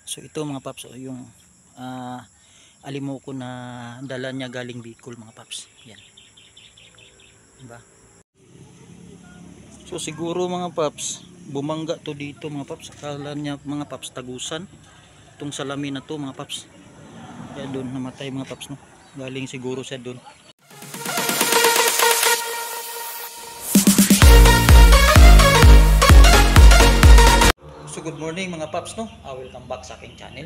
So ito mga paps, yung alimuko na dala niya galing Bicol mga paps. Yan. Diba? So siguro mga paps, bumangga to dito mga paps. Akala niya mga paps tagusan. Itong salamin na to mga paps. Kaya doon namatay mga paps, no. Galing siguro siya doon. So good morning mga paps, no. Welcome back sa aking channel.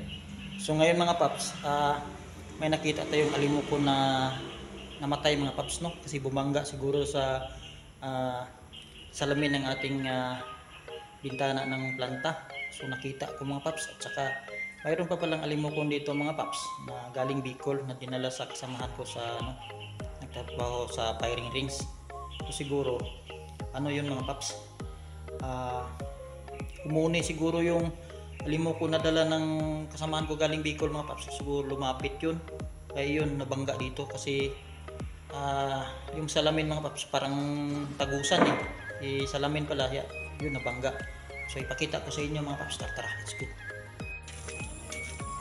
So ngayon mga paps, may nakita tayong alimuko na namatay mga paps, no. Kasi bumangga siguro sa salamin ng ating bintana ng planta. So nakita ko mga paps, at saka mayroon pa palang alimuko dito mga paps na galing Bicol na dinala sa kasamahan ko sa nagtatrabaho sa firing rings. So siguro yun mga paps, umuni siguro yung alimuko na dala ng kasamahan ko galing Bicol mga paps. Siguro lumapit yun, kaya yun nabangga dito kasi yung salamin mga paps parang tagusan salamin pala, yun nabangga. So ipakita ko sa inyo mga paps. Tara, let's go.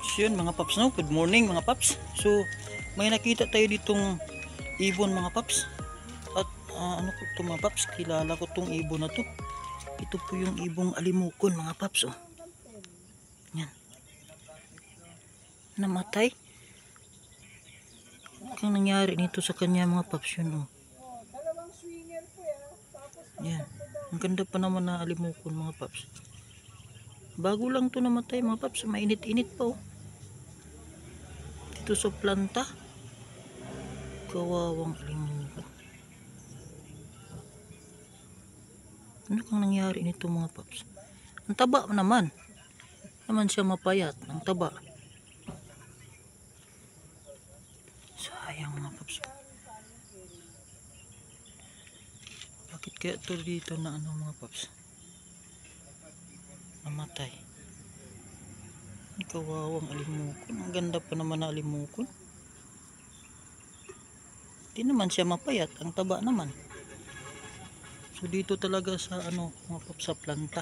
So yun mga paps, no. Good morning mga paps. So may nakita tayo ditong ibon mga paps. At ano ko ito mga paps, kilala ko tong ibon na to. Ito po yung ibong alimukon mga paps, oh. Yan. Namatay. Kung nangyari nito sa kanya mga paps, yun, oh. Yan. Ang ganda pa naman na alimukon mga paps. Bago lang to namatay mga paps. Mainit-init pa, oh. Dito sa planta. Kawawang alimukon. Ano kang nangyari nito mga paps? Ang taba naman. Naman siya mapayat. Ang taba. Sayang mga paps. Bakit kaya ito dito na mga paps? Namatay. Kawawang alimukon. Ang ganda pa naman na alimukon. Hindi naman siya mapayat. Ang taba naman. So dito talaga sa mga paps, sa planta.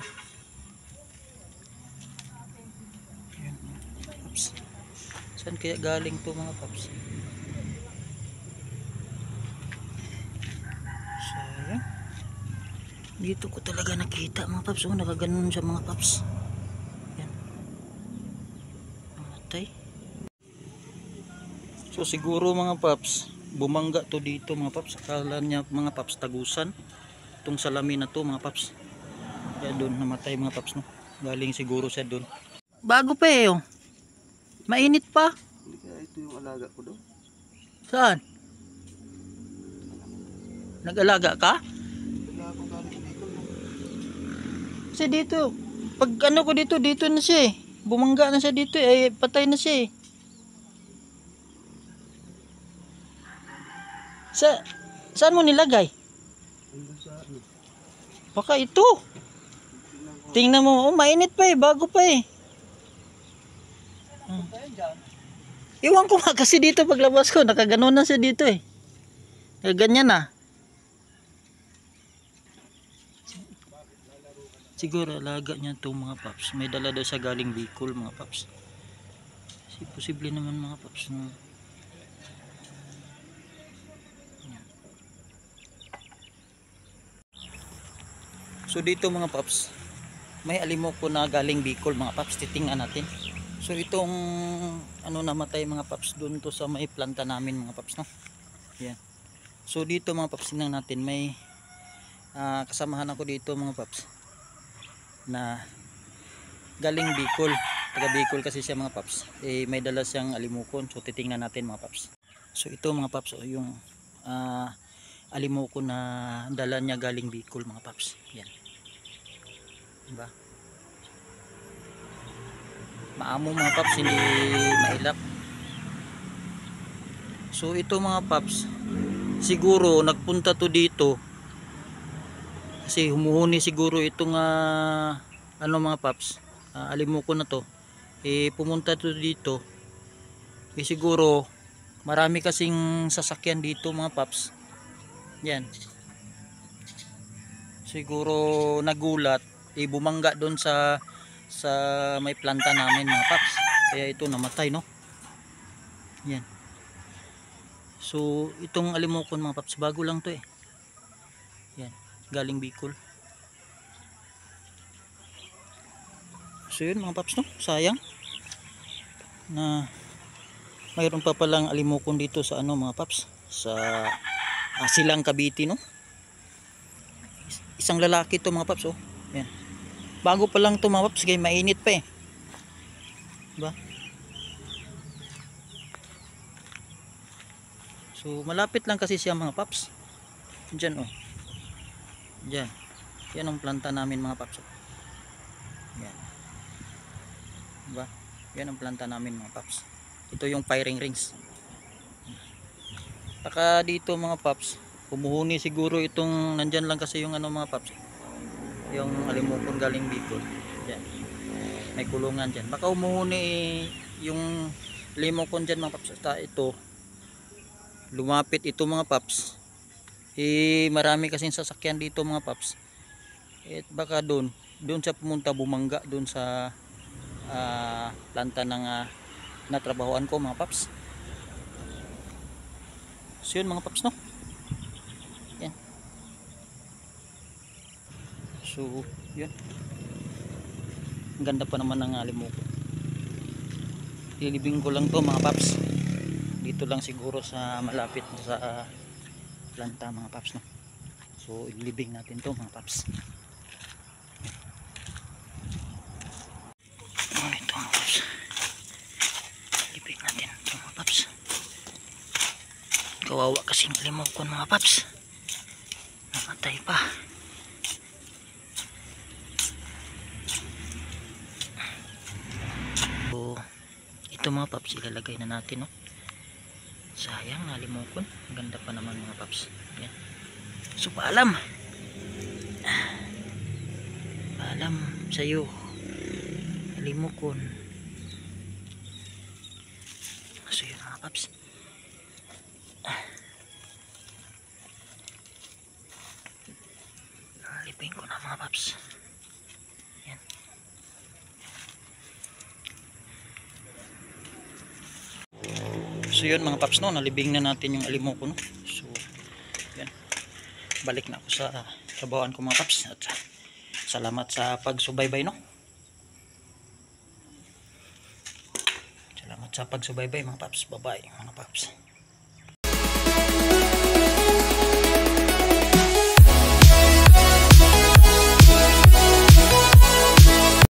Ayan, mga paps. Saan kaya galing to mga paps? Sayang. Dito ko talaga nakita mga paps. Oh, nakaganon siya mga paps. Yan. Namatay. So siguro mga paps, bumangga to dito mga paps. Akala niya mga paps tagusan. Itong salamin na to mga paps. Kaya doon namatay mga paps, no. Galing siguro siya doon. Bago pa oh. Mainit pa. Hindi kaya ito yung alaga ko daw. Saan? Nag-alaga ka? Wala akong galing Bicol. Kasi dito, pag ko dito na siya eh. Bumangga na siya dito eh. Patay na siya eh. Saan mo nilagay? Baka ito. Tingnan mo, mainit pa eh, bago pa eh. Iwan ko nga kasi dito paglabas ko, nakaganon na siya dito eh. Ganyan na. Siguro alaga niya itong mga paps. May dala daw sa galing Bicol mga paps. Kasi posible naman mga paps. So dito mga paps, may alimuko na galing Bicol mga paps. Titingnan natin. So itong namatay mga paps, doon to sa may planta namin mga paps, no. Yan. So dito mga paps, tingnan natin, may kasamahan ako dito mga paps na galing Bicol. Taga Bicol kasi siya mga paps. May dala siyang alimukon. So titingnan natin mga paps. So ito mga paps, yung alimuko na dala niya galing Bicol mga paps. Yan. Diba? Maamo mga paps, hindi mailap. So ito mga paps, siguro nagpunta to dito kasi humuhuni siguro itong mga paps, alimuko na to. Pumunta to dito. Siguro marami kasing sasakyan dito mga paps. Yan. Siguro nagulat, bumangga doon sa sa may planta namin mga paps. Kaya ito namatay, no? Yan. So itong alimokon mga paps, bago lang to eh. Yan, galing Bicol. So yun mga paps, no? Sayang na mayroon pa palang alimokon dito sa ano mga paps, sa Silang Cavite, no? Isang lalaki to mga paps, oh. Yan. Bago pa lang to mga paps, kaya mainit pa eh. Diba? So malapit lang kasi siya mga paps. Diyan, oh. Diyan. Yan ang planta namin mga paps, oh. Yan. Diba? Yan ang planta namin mga paps. Ito yung firing rings. Saka dito mga paps, humuhuni siguro itong nandyan lang kasi yung ano mga paps, yung alimokon galing Bicol. Yan. May kulungan dyan. Baka humuhuni yung alimokon dyan mga paps. Ito, lumapit ito mga paps. Marami kasing sasakyan dito mga paps. Baka doon siya pumunta, bumangga doon sa planta ng natrabahoan ko mga paps. So yun mga paps, no? Yan. So yun, ang ganda pa naman ng alimokon. Lilibing ko lang to mga paps, dito lang siguro sa malapit sa planta mga paps, no? So ilibing natin to mga paps. Ito mga paps, ilibing natin ito mga paps. Kawawa kasing alimokon mga paps, namatay pa. So ito mga paps, ilalagay na natin, no? Sayang, alimokon, ganda pa naman mga paps. Yan. So paalam sa'yo alimokon. So yun mga paps, lipin ko na mga paps. Yan. So yun mga paps, no, nalibing na natin yung alimokon, no? So yan, balik na ako sa trabahoan ko mga paps, at salamat sa pagsubaybay, no? Salamat sa pagsubaybay mga paps. Bye bye mga paps.